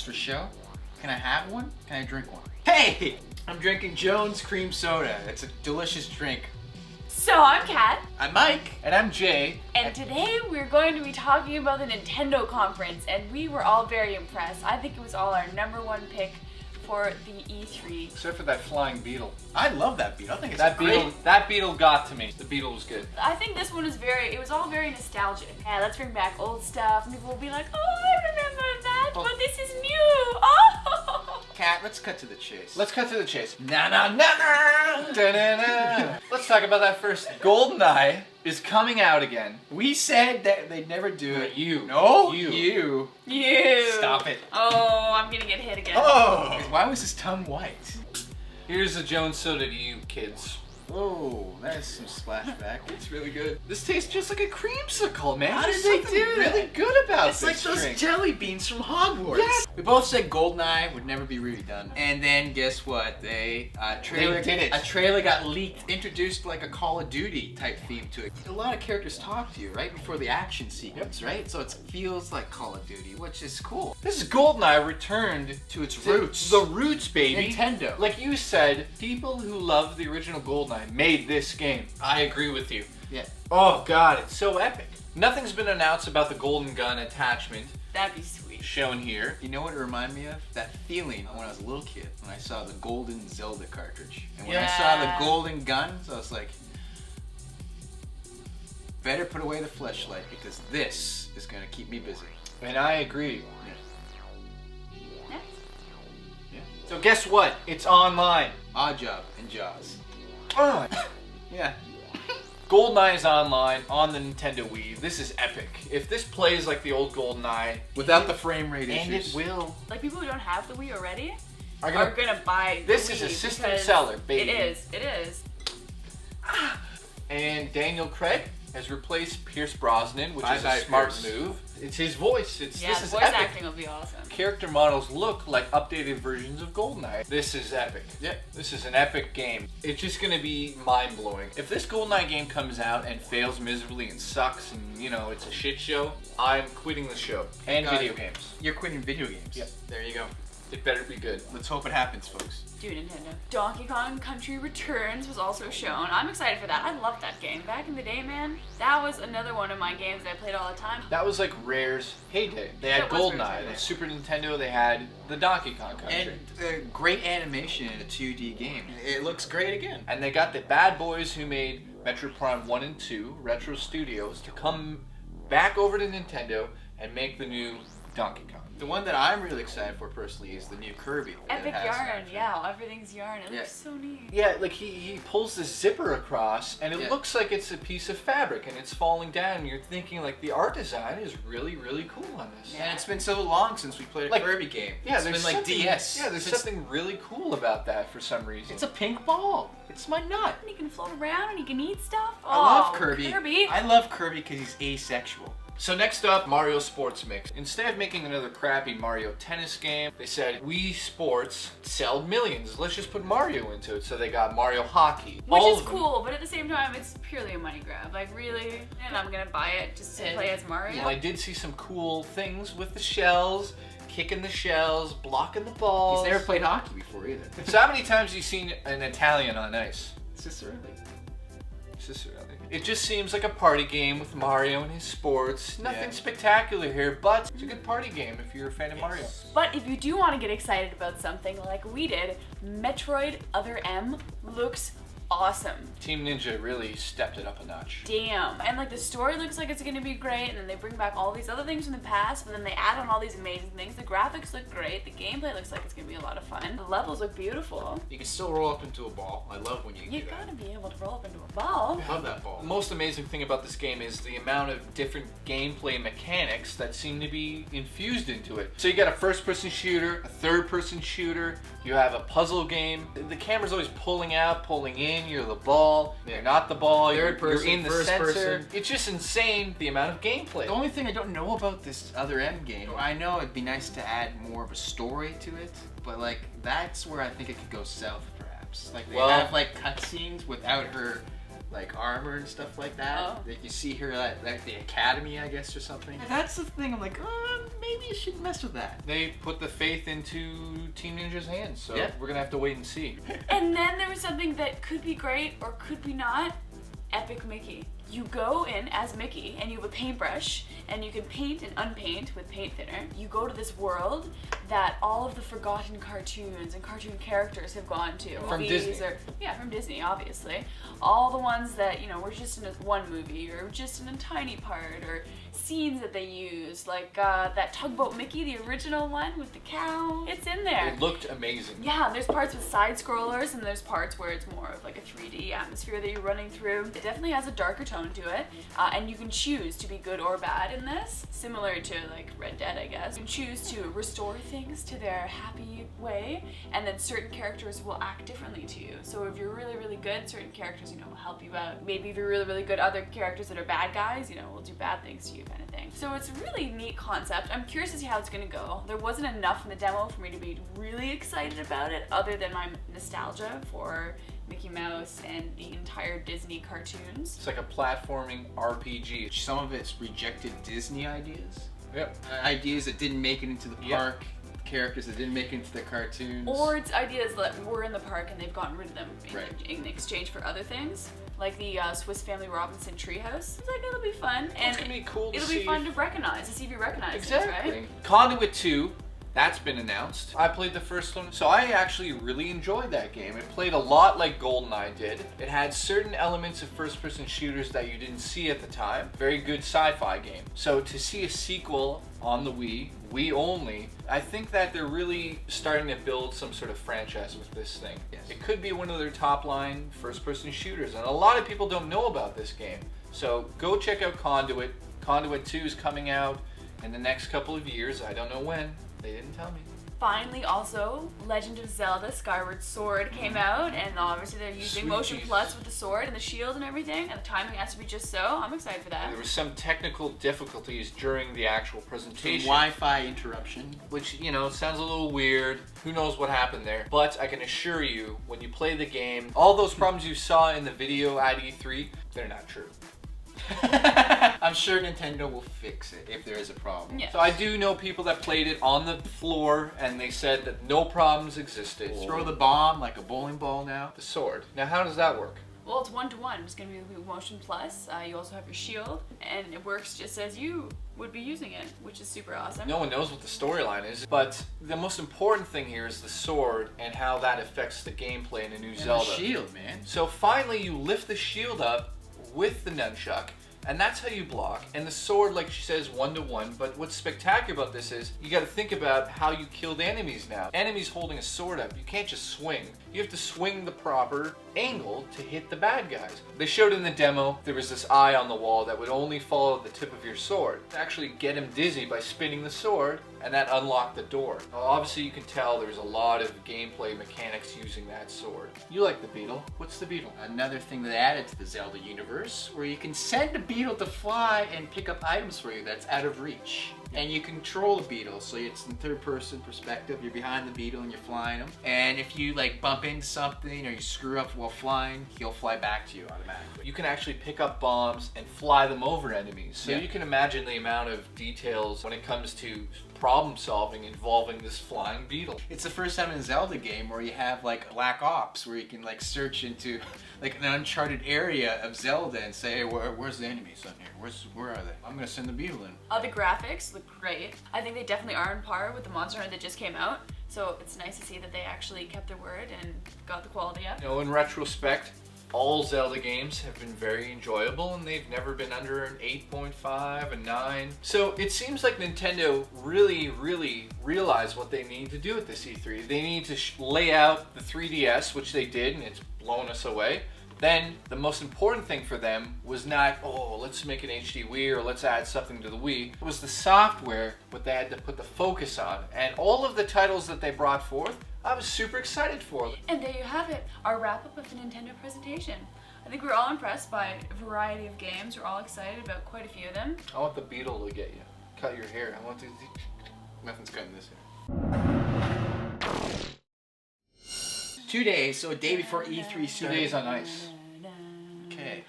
for show? Can I have one? Can I drink one? Hey! I'm drinking Jones Cream Soda. It's a delicious drink. So I'm Kat. I'm Mike. And I'm Jay. And today we're going to be talking about the Nintendo conference, and we were all very impressed. I think it was all our #1 pick for the E3. Except for that flying beetle. I love that beetle. I think it's great. That beetle got to me. The beetle was good. I think this one is it was all very nostalgic. Yeah, let's bring back old stuff, and people will be like, oh, I remember that, but this is new. Oh! Kat, let's cut to the chase. Let's cut to the chase. Na na na na! Da-na-na. Let's talk about that first. Goldeneye is coming out again. We said that they'd never do it. You. No, You. You. Stop it. Oh, I'm gonna get hit again. Oh! Why was his tongue white? Here's a Jones soda to you kids. Whoa, that's some splashback. It's really good. This tastes just like a creamsicle, man. How There's did they something do that? really good about It's this like those drink. jelly beans from Hogwarts. Yeah. We both said Goldeneye would never be redone. And then guess what? A trailer got leaked, introduced like a Call of Duty type theme to it. A lot of characters talk to you right before the action sequence, right? So it feels like Call of Duty, which is cool. This is Goldeneye returned To its roots. The roots, baby. Nintendo. Like you said, people who love the original Goldeneye made this game. I agree with you. Yeah. Oh god, it's so epic. Nothing's been announced about the golden gun attachment That'd be sweet. shown here. You know what it reminded me of? That feeling when I was a little kid, when I saw the golden Zelda cartridge. And when I saw the golden guns, I was like, better put away the fleshlight because this is gonna keep me busy. And I agree. Yeah. Yeah. So guess what? It's online. Odd Job and Jaws. Yeah. Goldeneye is online on the Nintendo Wii. This is epic. If this plays like the old Goldeneye, Without the frame rate and issues. it will, Like people who don't have the Wii already are are gonna buy the This is a Wii system because seller, baby. It is. And Daniel Craig has replaced Pierce Brosnan, which is a Bye-bye, smart Pierce. move. It's his voice. Yeah, This the is voice epic. acting will be awesome. Character models look like updated versions of Goldeneye. This is epic. Yeah. This is an epic game. It's just gonna be mind-blowing. If this Goldeneye game comes out and fails miserably and sucks and, you know, it's a shit show, I'm quitting the show. And God. video games. You're quitting video games. Yep. There you go. It better be good. Let's hope it happens, folks. Dude, Nintendo. Donkey Kong Country Returns was also shown. I'm excited for that. I loved that game. Back in the day, man, that was another one of my games that I played all the time. That was like Rare's heyday. They had That was Rare's Goldeneye. heyday. The Super Nintendo, they had the Donkey Kong Country. And great animation in a 2D game. It looks great again. And they got the bad boys who made Metroid Prime 1 and 2, Retro Studios, to come back over to Nintendo and make the new Donkey Kong. The one that I'm really excited for personally is the new Kirby. that Epic has yarn, action. yeah, everything's yarn. It Yeah. looks so neat. Yeah, like he pulls this zipper across and it Yeah. looks like it's a piece of fabric and it's falling down and you're thinking like the art design is really, really cool on this. And it's been so long since we played a Like- Kirby game. Yeah, it's there's been like something- DS. Yeah, there's Since- something really cool about that for some reason. It's a pink ball. It's my nut. And he can float around and he can eat stuff. I love Oh, Kirby. I love Kirby because he's asexual. So next up, Mario Sports Mix. Instead of making another crappy Mario tennis game, they said, Wii Sports sell millions. Let's just put Mario into it. So they got Mario Hockey. Which All is of them. cool, but at the same time, it's purely a money grab. Like, really? And I'm gonna buy it just to play as Mario? Well, I did see some cool things with the shells, kicking the shells, blocking the balls. He's never played hockey before either. So how many times have you seen an Italian on ice? It's just early. It's just really. It just seems like a party game with Mario and his sports. Nothing Yeah. spectacular here, but it's a good party game if you're a fan of Mario. But if you do want to get excited about something like we did, Metroid Other M looks awesome. Team Ninja really stepped it up a notch. Damn. And like the story looks like it's gonna be great, and then they bring back all these other things from the past, and then they add on all these amazing things. The graphics look great, the gameplay looks like it's gonna be a lot of fun. The levels look beautiful. You can still roll up into a ball. I love when you You do that. gotta be able to roll up into a ball. I love that ball. The most amazing thing about this game is the amount of different gameplay mechanics that seem to be infused into it. So you got a first-person shooter, a third-person shooter, you have a puzzle game. The camera's always pulling out, pulling in, you're the ball, you're not the ball, Third person, you're in the first center. person. It's just insane the amount of gameplay. The only thing I don't know about this Other M game, I know it'd be nice to add more of a story to it, but like that's where I think it could go south perhaps. Like they Well- have like cutscenes without her like armor and stuff like that. Oh. That you see her at the academy, I guess, or something. That's the thing. I'm like, maybe you shouldn't mess with that. They put the faith into Team Ninja's hands, so Yeah. we're gonna have to wait and see. And then there was something that could be great or could be not. Epic Mickey. You go in as Mickey and you have a paintbrush and you can paint and unpaint with paint thinner. You go to this world that all of the forgotten cartoons and cartoon characters have gone to. From Disney. From Disney, obviously. All the ones that, were just in one movie or just in a tiny part, or scenes that they use, like that Tugboat Mickey, the original one with the cow. It's in there. It looked amazing. Yeah, there's parts with side scrollers and there's parts where it's more of like a 3D atmosphere that you're running through. It definitely has a darker tone to it, and you can choose to be good or bad in this, similar to like Red Dead, I guess. You can choose to restore things to their happy way, and then certain characters will act differently to you. So if you're really, really good, certain characters, will help you out. Maybe if you're really, really good, other characters that are bad guys, will do bad things to you, kind of thing. So it's a really neat concept. I'm curious to see how it's gonna go. There wasn't enough in the demo for me to be really excited about it, other than my nostalgia for Mickey Mouse and the entire Disney cartoons. It's like a platforming RPG. Some of it's rejected Disney ideas. Yep. Ideas that didn't make it into the park. Characters that didn't make it into the cartoons. Or it's ideas that were in the park and they've gotten rid of them Right. in exchange for other things. Like the Swiss Family Robinson treehouse. It's like, it'll be fun. And It's gonna be cool to it'll see. be fun to recognize, to see if you recognize Exactly. things, right? Conduit 2, that's been announced. I played the first one, so I actually really enjoyed that game. It played a lot like Goldeneye did. It had certain elements of first-person shooters that you didn't see at the time. Very good sci-fi game. So to see a sequel on the Wii only, I think that they're really starting to build some sort of franchise with this thing. Yes. It could be one of their top-line first-person shooters, and a lot of people don't know about this game. So go check out Conduit. Conduit 2 is coming out in the next couple of years. I don't know when. They didn't tell me. Finally, also, Legend of Zelda Skyward Sword came out, and obviously they're using Sweet Motion Jesus. Plus with the sword and the shield and everything, and the timing has to be just so. I'm excited for that. There were some technical difficulties during the actual presentation. Wi-Fi interruption. Which, sounds a little weird. Who knows what happened there. But I can assure you, when you play the game, all those problems you saw in the video at E3, they're not true. I'm sure Nintendo will fix it if there is a problem. Yeah. So I do know people that played it on the floor, and they said that no problems existed. Throw the bomb like a bowling ball now. The sword. Now, how does that work? Well, it's 1-to-1. It's going to be Motion Plus. You also have your shield, and it works just as you would be using it, which is super awesome. No one knows what the storyline is, but the most important thing here is the sword and how that affects the gameplay in a new And Zelda. the shield, man. So finally, you lift the shield up with the nunchuck, and that's how you block. And the sword, like she says, 1-to-1. But what's spectacular about this is you got to think about how you kill the enemies now. Enemies holding a sword up, you can't just swing. You have to swing the proper angle to hit the bad guys. They showed in the demo there was this eye on the wall that would only follow the tip of your sword. Actually get him dizzy by spinning the sword, and that unlocked the door. Now, obviously you can tell there's a lot of gameplay mechanics using that sword. You like the beetle. What's the beetle? Another thing that added to the Zelda universe, where you can send a beetle to fly and pick up items for you that's out of reach. And you control the beetle, so it's in third-person perspective. You're behind the beetle and you're flying him. And if you bump into something or you screw up while flying, he'll fly back to you automatically. You can actually pick up bombs and fly them over enemies. So Yeah. you can imagine the amount of details when it comes to problem solving involving this flying beetle. It's the first time in a Zelda game where you have Black Ops, where you can search into an uncharted area of Zelda and say, hey, where's the enemies on here? Where are they? I'm gonna send the beetle in. The graphics look great. I think they definitely are on par with the Monster Hunter that just came out. So it's nice to see that they actually kept their word and got the quality up. In retrospect, all Zelda games have been very enjoyable, and they've never been under an 8.5, a 9. So it seems like Nintendo really realized what they need to do at this E3. They need to lay out the 3DS, which they did, and it's blown us away. Then the most important thing for them was not, let's make an HD Wii or let's add something to the Wii. It was the software, what they had to put the focus on. And all of the titles that they brought forth, I was super excited for. And there you have it, our wrap-up of the Nintendo presentation. I think we're all impressed by a variety of games. We're all excited about quite a few of them. I want the beetle to get you. Cut your hair. I want to... Nothing's cutting this hair. 2 days, so a day before E3 2 started. days on ice. Okay.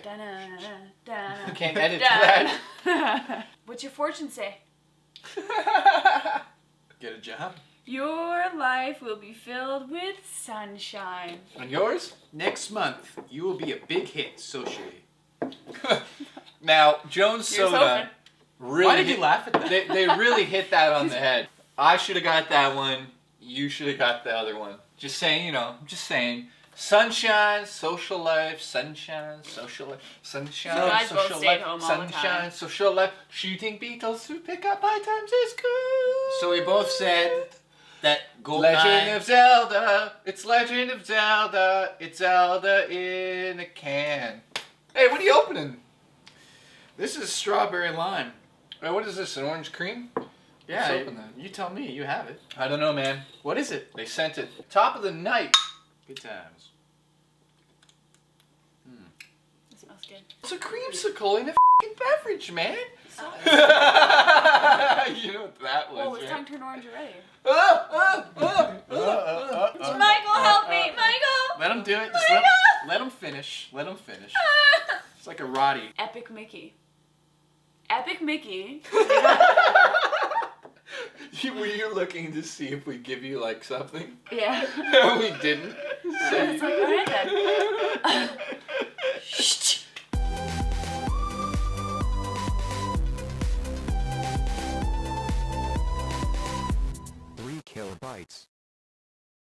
it. Da-na-na-na-na. Can't edit that. What's your fortune say? Get a job. Your life will be filled with sunshine. And yours? Next month, you will be a big hit socially. Now, Jones Here's Soda hoping. really Why did you laugh at that? They really hit that on the head. I should have got that one. You should have got the other one. Just saying, you know, just saying. Sunshine, social life, sunshine, social life, sunshine, You guys both social stayed life, home all the time. sunshine, social life, shooting beetles who pick up items is cool. So we both said that Legend Goldeneye. of Zelda, it's Legend of Zelda, it's Zelda in a can. Hey, what are you opening? This is strawberry lime. Wait, what is this, an orange cream? Yeah, Let's open that. you tell me. You have it. I don't know, man. What is it? They sent it. Top of the night. Good times. It smells good. It's a creamsicle in a f***ing beverage, man. You know what that was, Oh, his right? tongue turned orange already. Michael, Michael, help me! Michael! Let him do it. Just let him finish. Let him finish. It's like a Roddy. Epic Mickey. Epic Mickey. Were you looking to see if we give you like something? Yeah. We didn't. It's like, alright then. Shh. 3 kilobytes.